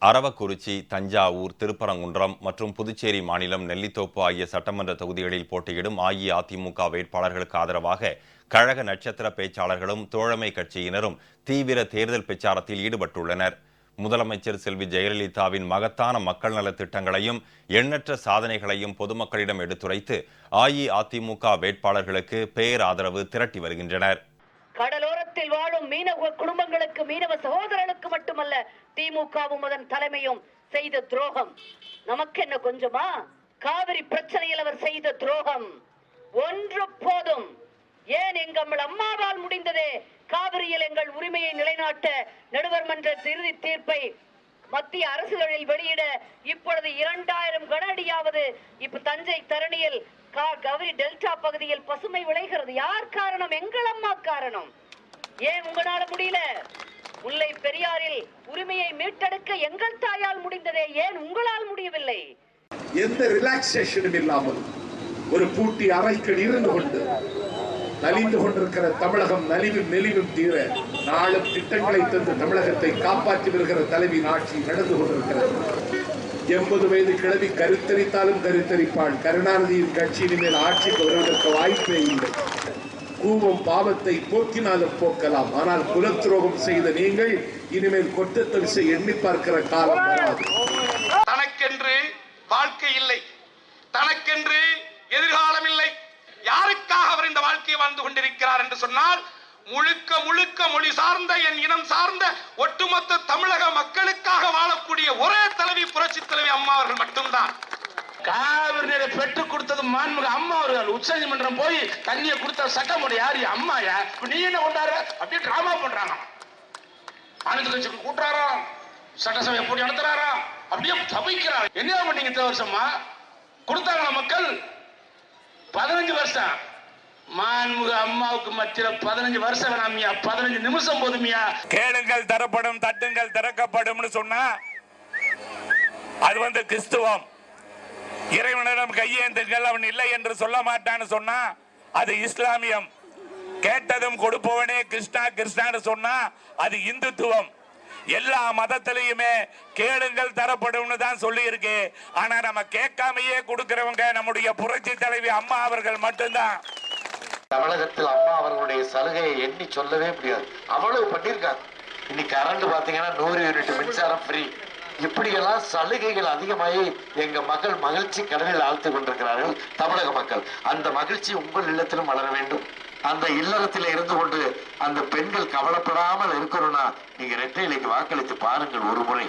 அரவக்குறிச்சி, தஞ்சாவூர், திருப்பரங்குன்றம் மற்றும் புதுச்சேரி மாநிலம் நெல்லித்தோப்பு ஆகிய சட்டமன்ற தொகுதிகளில் போட்டியிடும் அஇஅதிமுக வேட்பாளர்களுக்கு ஆதரவாக கழக நட்சத்திர பேச்சாளர்களும் தோழமை கட்சியினரும் தீவிர தேர்தல் பிரச்சாரத்தில் ஈடுபட்டுள்ளனர். முதலமைச்சர் செல்வி ஜெயலலிதாவின் மகத்தான மக்கள் நலத் திட்டங்களையும் எண்ணற்ற சாதனைகளையும் பொதுமக்களிடம் எடுத்துரைத்து அஇஅதிமுக வேட்பாளர்களுக்கு பேராதரவு திரட்டி வருகின்றனர். கடலோரத்தில் வாழும் மீனவ குடும்பங்களுக்கு, மீனவ சகோதரர்களுக்கு மட்டுமல்ல, திமுகவும் அதன் தலைமையும் செய்த துரோகம் நமக்கு என்ன கொஞ்சமா? காவிரி பிரச்சனையில் அவர் செய்த துரோகம் ஒன்று போதும். ஏன் எங்கள் அம்மாவால் முடிந்ததே காவிரியில் எங்கள் உரிமையை நிலைநாட்ட நடுவர் மன்ற இறுதி தீர்ப்பை மத்திய அரசுகளில் வெளியிட இப்பொழுது 2000 கன அடியாவது இப்ப தஞ்சை தரணியில் காவிரி டெல்டா பகுதியில் பசுமை விளைகிறது. யார் காரணம்? எங்கள் அம்மா காரணம். ஏன் உங்களால முடியல? முல்லை பெரியாறில் உரிமையை மீட்டெடுக்க எங்கள் தாயால் முடிந்ததே, ஏன் உங்களால் முடியவில்லை? எந்த ரிலாக்சேஷனும் இல்லாமல் ஒரு பூட்டி அறைக்குள் இருந்து கொண்டு நலிந்து கொண்டிருக்கிற தமிழகம் நெளிவும் தீர நாளும் திட்டங்களை தந்து தமிழகத்தை காப்பாற்றி வருகிற தலைவியின் ஆட்சி நடந்து கொண்டிருக்கிறது. 80 வயது கிழவி கருத்தரித்தாலும் கருத்தரிப்பாள். கருணாநிதியின் கட்சியின் மேல் ஆட்சிக்கு வருவதற்கு வாய்ப்பே இல்லை. கூவம் பாவத்தை போக்கினாலும் போக்கலாம், ஆனால் குலத்துரோகம் செய்த நீங்கள் இனிமேல் கொட்டத்தரிசை எண்ணி பார்க்கிற காலம் வராது. தனக்கென்று வாழ்க்கை இல்லை, தனக்கென்று எதிர்காலம் இல்லை. யாருக்காக அவர் இந்த வாழ்க்கையை வாழ்ந்து கொண்டிருக்கிறார் என்று சொன்னால், முழுக்க முழுக்க மொழி சார்ந்த, என் இனம் சார்ந்த ஒட்டுமொத்த தமிழக மக்களுக்காக வாழக்கூடிய ஒரே தலைவி புரட்சி தலைவி அம்மா அவர்கள் மட்டும்தான். காவிரி நீரை பெற்றுக் கொடுத்தது மாண்புமிகு அம்மா அவர்கள். உச்ச நீதிமன்றம் போய் தண்ணியை கொடுத்த சட்டமுறை யாரு? அம்மாயா? நீ என்ன கொண்டாரு? அப்படியே டிராமா பண்றாங்க. அனைத்து கட்சிக்கு கூட்டுறாரா, சட்டசபை போட்டி நடத்துறாரா, அப்படியே தவிக்கிறார். என்ன பண்ணீங்க? இத்தனை வருஷமா கொடுத்தாங்களா மக்கள்? 15 வருஷம். மாண்புமிகு அம்மாவுக்கு மத்தியில 15 வருஷம் வேணாமியா, 15 நிமிஷம் போதுமியா. கேளுங்கள் தரப்படும், தட்டுங்கள் திறக்கப்படும் சொன்னா அது கிறிஸ்துவம். இறைவனிடம் கையேந்துங்கள், அவன் இல்லை என்று சொல்ல மாட்டான்னு சொன்னா அது இஸ்லாமியம். கேட்டதும் கொடுப்பவனே கிருஷ்ணா கிருஷ்ணான்னு சொன்னா அது இந்துத்துவம். எல்லா மதத்திலையுமே கேளுங்கள் தரப்படும் தான் சொல்லி இருக்கு. ஆனா நம்ம கேட்காமையே கொடுக்கிறவங்க நம்முடைய புரட்சி தலைவி அம்மா அவர்கள் மட்டும்தான். தமிழகத்தில் அம்மா அவர்களுடைய சலுகையை எண்ணி சொல்லவே முடியாது, அவ்வளவு பண்ணிருக்காங்க. இன்னைக்கு கரண்ட் பாத்தீங்கன்னா 100 யூனிட் மின்சாரம் ஃப்ரீ. இப்படியெல்லாம் சலுகைகள் அதிகமாகி எங்க மக்கள் மகிழ்ச்சி கடலில் ஆழ்த்து கொண்டிருக்கிறார்கள். தமிழக மக்கள் அந்த மகிழ்ச்சி உங்கள் இல்லத்திலும் வளர வேண்டும். அந்த இல்லறத்தில் இருந்து கொண்டு அந்த பெண்கள் கவலைப்படாமல் இருக்கணும்னா நீங்க ரெட்டை இலைக்கு வாக்களித்து பாருங்கள் ஒரு முறை.